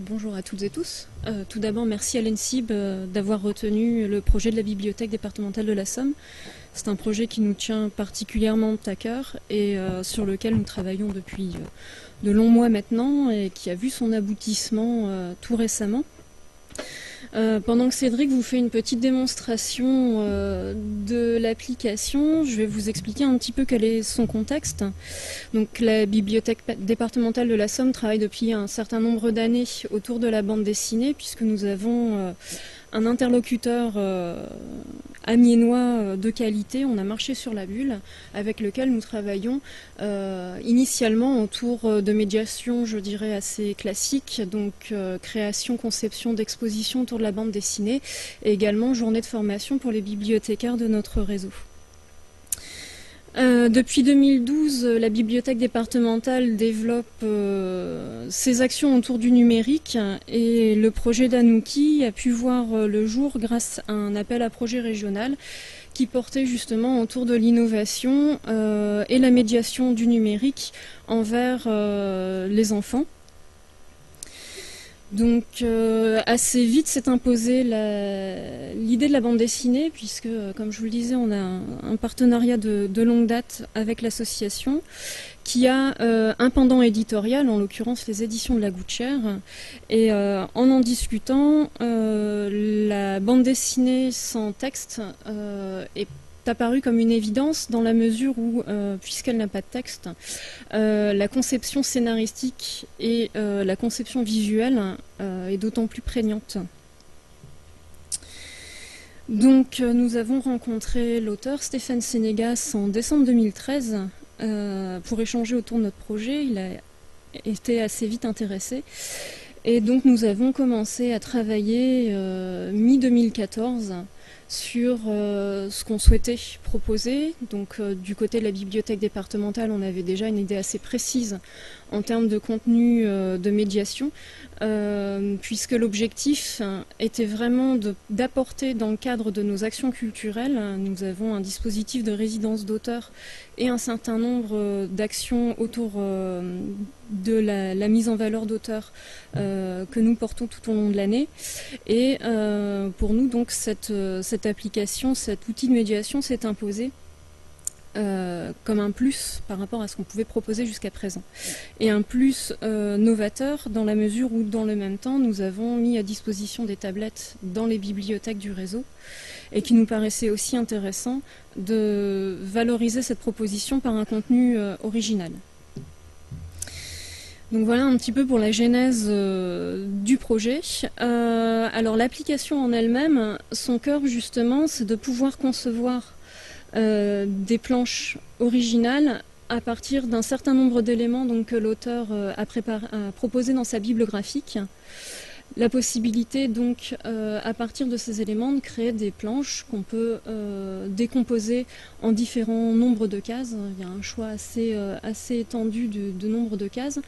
bonjour à toutes et tous. Tout d'abord, merci à l'ENSIB d'avoir retenu le projet de la bibliothèque départementale de la Somme. C'est un projet qui nous tient particulièrement à cœur et sur lequel nous travaillons depuis de longs mois maintenant et qui a vu son aboutissement tout récemment. Pendant que Cédric vous fait une petite démonstration de l'application, je vais vous expliquer un petit peu quel est son contexte. Donc, la bibliothèque départementale de la Somme travaille depuis un certain nombre d'années autour de la bande dessinée, puisque nous avons un interlocuteur amiénois de qualité, on a marché sur la bulle, avec lequel nous travaillons initialement autour de médiation, je dirais, assez classiques, donc création, conception d'exposition autour de la bande dessinée, et également journée de formation pour les bibliothécaires de notre réseau. Depuis 2012, la bibliothèque départementale développe ses actions autour du numérique et le projet d'Anouki a pu voir le jour grâce à un appel à projet régional qui portait justement autour de l'innovation et la médiation du numérique envers les enfants. Donc assez vite s'est imposée l'idée de la bande dessinée, puisque comme je vous le disais, on a un partenariat de longue date avec l'association qui a un pendant éditorial, en l'occurrence les éditions de la Gouttière. Et en discutant, la bande dessinée sans texte est apparue comme une évidence dans la mesure où, puisqu'elle n'a pas de texte, la conception scénaristique et la conception visuelle est d'autant plus prégnante. Donc nous avons rencontré l'auteur Stéphane Sénégas en décembre 2013 pour échanger autour de notre projet. Il a été assez vite intéressé. Et donc nous avons commencé à travailler mi-2014 sur ce qu'on souhaitait proposer. Donc du côté de la bibliothèque départementale, on avait déjà une idée assez précise en termes de contenu de médiation, puisque l'objectif était vraiment d'apporter dans le cadre de nos actions culturelles. Nous avons un dispositif de résidence d'auteur et un certain nombre d'actions autour de la mise en valeur d'auteurs que nous portons tout au long de l'année. Et pour nous, donc, cette application, cet outil de médiation s'est imposé comme un plus par rapport à ce qu'on pouvait proposer jusqu'à présent. Et un plus novateur dans la mesure où, dans le même temps, nous avons mis à disposition des tablettes dans les bibliothèques du réseau et qui nous paraissait aussi intéressant de valoriser cette proposition par un contenu original. Donc voilà un petit peu pour la genèse du projet. Alors l'application en elle-même, son cœur justement, c'est de pouvoir concevoir des planches originales à partir d'un certain nombre d'éléments que l'auteur a proposé dans sa bible graphique. La possibilité donc à partir de ces éléments de créer des planches qu'on peut décomposer en différents nombres de cases. Il y a un choix assez étendu de nombre de cases.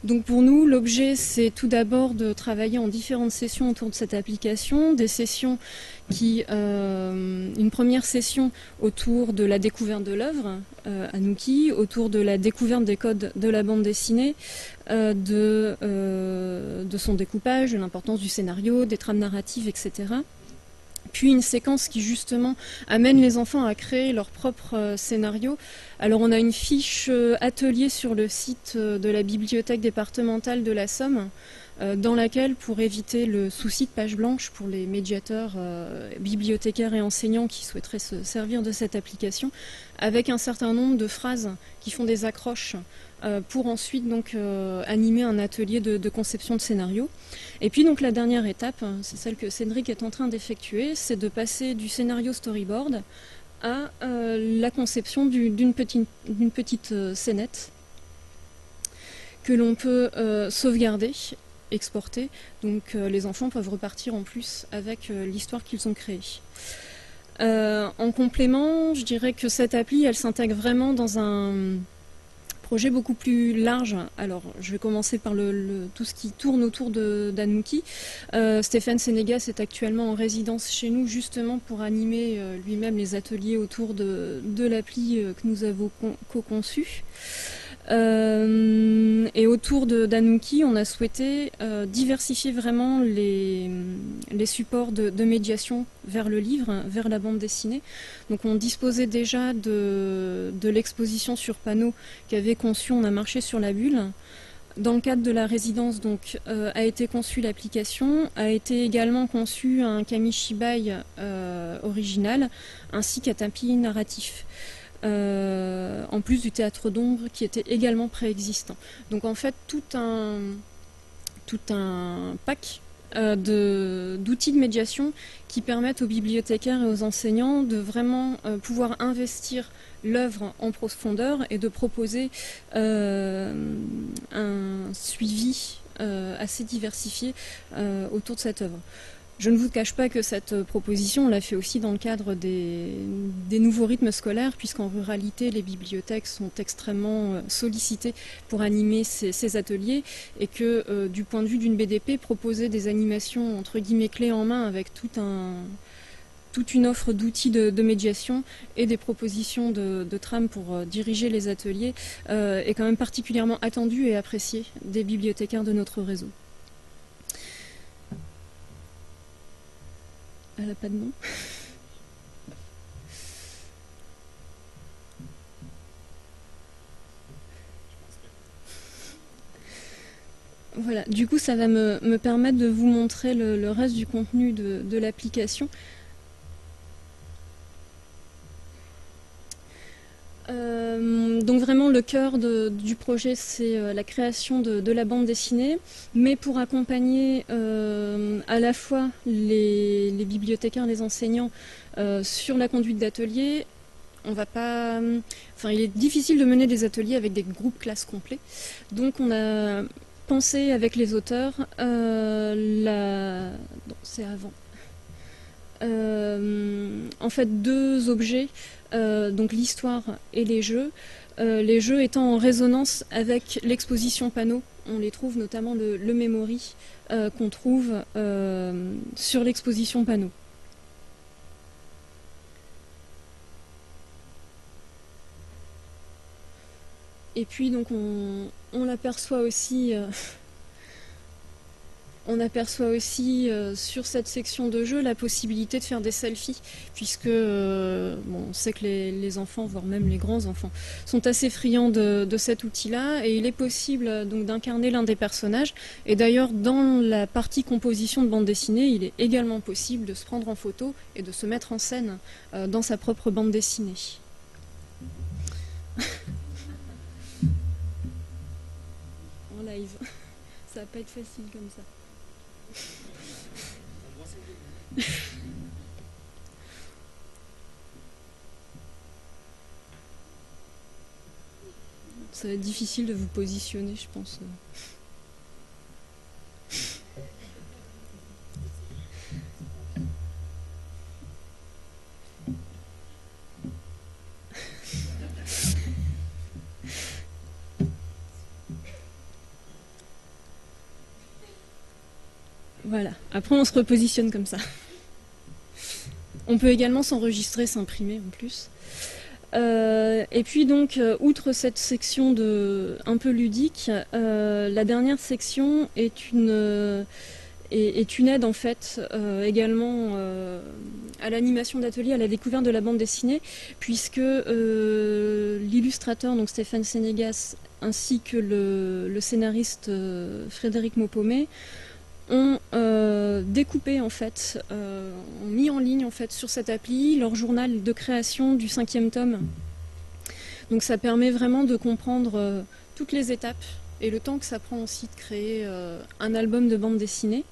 Donc pour nous, l'objet, c'est tout d'abord de travailler en différentes sessions autour de cette application, des sessions une première session autour de la découverte de l'œuvre, Anouki, autour de la découverte des codes de la bande dessinée, de son découpage, de l'importance du scénario, des trames narratives, etc. Puis une séquence qui justement amène les enfants à créer leur propre scénario. Alors on a une fiche atelier sur le site de la bibliothèque départementale de la Somme, dans laquelle, pour éviter le souci de page blanche pour les médiateurs, bibliothécaires et enseignants qui souhaiteraient se servir de cette application, avec un certain nombre de phrases qui font des accroches pour ensuite donc animer un atelier de conception de scénario. Et puis donc la dernière étape, c'est celle que Cédric est en train d'effectuer, c'est de passer du scénario storyboard à la conception d'une petite scénette que l'on peut sauvegarder, exporter. Donc les enfants peuvent repartir en plus avec l'histoire qu'ils ont créée. En complément, je dirais que cette appli, elle s'intègre vraiment dans un projet beaucoup plus large. Alors, je vais commencer par tout ce qui tourne autour d'Anouki. Stéphane Sénégas est actuellement en résidence chez nous, justement pour animer lui-même les ateliers autour de l'appli que nous avons co-conçue. Et autour d'Anouki, on a souhaité diversifier vraiment les supports de médiation vers le livre, vers la bande dessinée. Donc on disposait déjà de l'exposition sur panneau qu'avait conçue On a marché sur la bulle. Dans le cadre de la résidence, donc, a été conçue l'application, a été également conçu un Kamishibai original, ainsi qu'un tapis narratif. En plus du théâtre d'ombre qui était également préexistant. Donc en fait tout un pack d'outils de médiation qui permettent aux bibliothécaires et aux enseignants de vraiment pouvoir investir l'œuvre en profondeur et de proposer un suivi assez diversifié autour de cette œuvre. Je ne vous cache pas que cette proposition, on l'a fait aussi dans le cadre des nouveaux rythmes scolaires, puisqu'en ruralité, les bibliothèques sont extrêmement sollicitées pour animer ces ateliers, et que du point de vue d'une BDP, proposer des animations entre guillemets clés en main avec toute une offre d'outils de médiation et des propositions de trames pour diriger les ateliers est quand même particulièrement attendu et apprécié des bibliothécaires de notre réseau. Elle n'a pas de nom. Voilà, du coup ça va me permettre de vous montrer le reste du contenu de l'application. Donc vraiment le cœur du projet c'est la création de la bande dessinée, mais pour accompagner à la fois les bibliothécaires, les enseignants sur la conduite d'ateliers. On va pas, enfin, il est difficile de mener des ateliers avec des groupes classes complets, donc on a pensé avec les auteurs c'est avant. En fait deux objets, donc l'histoire et les jeux étant en résonance avec l'exposition panneau. On les trouve notamment le memory qu'on trouve sur l'exposition panneau. Et puis donc on aperçoit aussi sur cette section de jeu la possibilité de faire des selfies, puisque on sait que les enfants, voire même les grands enfants, sont assez friands de cet outil-là, et il est possible donc d'incarner l'un des personnages. Et d'ailleurs, dans la partie composition de bande dessinée, il est également possible de se prendre en photo et de se mettre en scène dans sa propre bande dessinée. En live, ça va pas être facile comme ça. Ça va être difficile de vous positionner, je pense. Voilà, après on se repositionne comme ça. On peut également s'enregistrer, s'imprimer en plus. Et puis donc, outre cette section un peu ludique, la dernière section est une aide en fait également à l'animation d'atelier, à la découverte de la bande dessinée, puisque l'illustrateur, donc Stéphane Sénégas, ainsi que le scénariste Frédéric Maupomé, ont découpé en fait, ont mis en ligne en fait sur cette appli leur journal de création du 5e tome. Donc ça permet vraiment de comprendre toutes les étapes et le temps que ça prend aussi de créer un album de bande dessinée.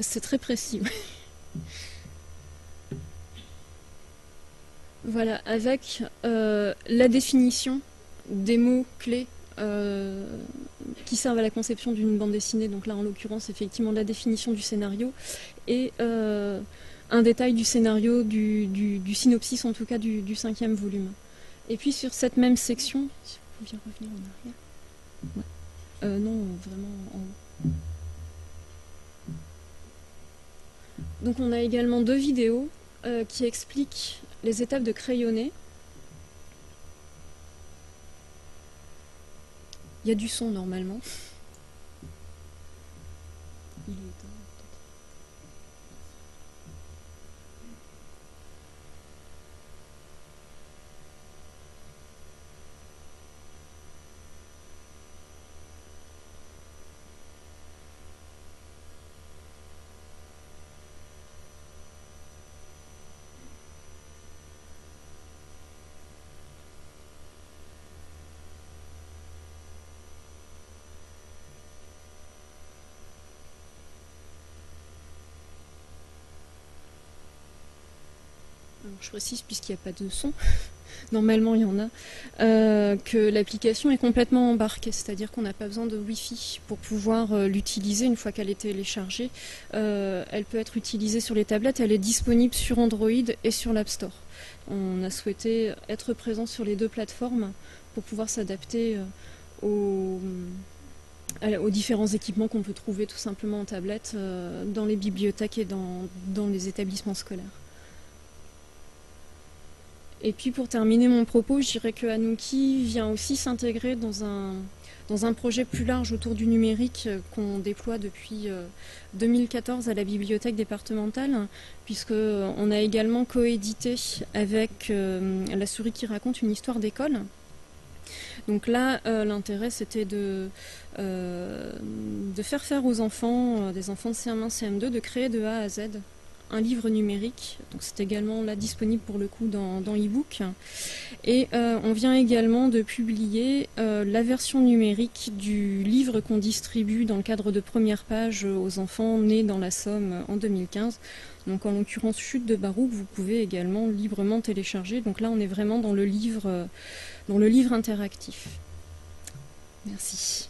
C'est très précis. Voilà, avec la définition des mots clés qui servent à la conception d'une bande dessinée. Donc là, en l'occurrence, effectivement, la définition du scénario et un détail du scénario, du synopsis, en tout cas, du 5e volume. Et puis sur cette même section, si vous pouviez revenir en arrière. Ouais. Non, vraiment en haut. Donc on a également 2 vidéos qui expliquent les étapes de crayonner. Il y a du son normalement. Il est éteint. Alors, je précise, puisqu'il n'y a pas de son, normalement il y en a, que l'application est complètement embarquée, c'est-à-dire qu'on n'a pas besoin de Wi-Fi pour pouvoir l'utiliser une fois qu'elle est téléchargée. Elle peut être utilisée sur les tablettes, elle est disponible sur Android et sur l'App Store. On a souhaité être présent sur les 2 plateformes pour pouvoir s'adapter aux différents équipements qu'on peut trouver tout simplement en tablette dans les bibliothèques et dans les établissements scolaires. Et puis pour terminer mon propos, je dirais que Anouki vient aussi s'intégrer dans un projet plus large autour du numérique qu'on déploie depuis 2014 à la bibliothèque départementale, puisqu'on a également coédité avec La souris qui raconte une histoire d'école. Donc là, l'intérêt c'était de faire aux enfants, des enfants de CM1, CM2, de créer de A à Z un livre numérique, donc c'est également là disponible pour le coup dans e-book. Et on vient également de publier la version numérique du livre qu'on distribue dans le cadre de première page aux enfants nés dans la Somme en 2015. Donc en l'occurrence Chute de Barouk, vous pouvez également librement télécharger. Donc là on est vraiment dans le livre interactif. Merci.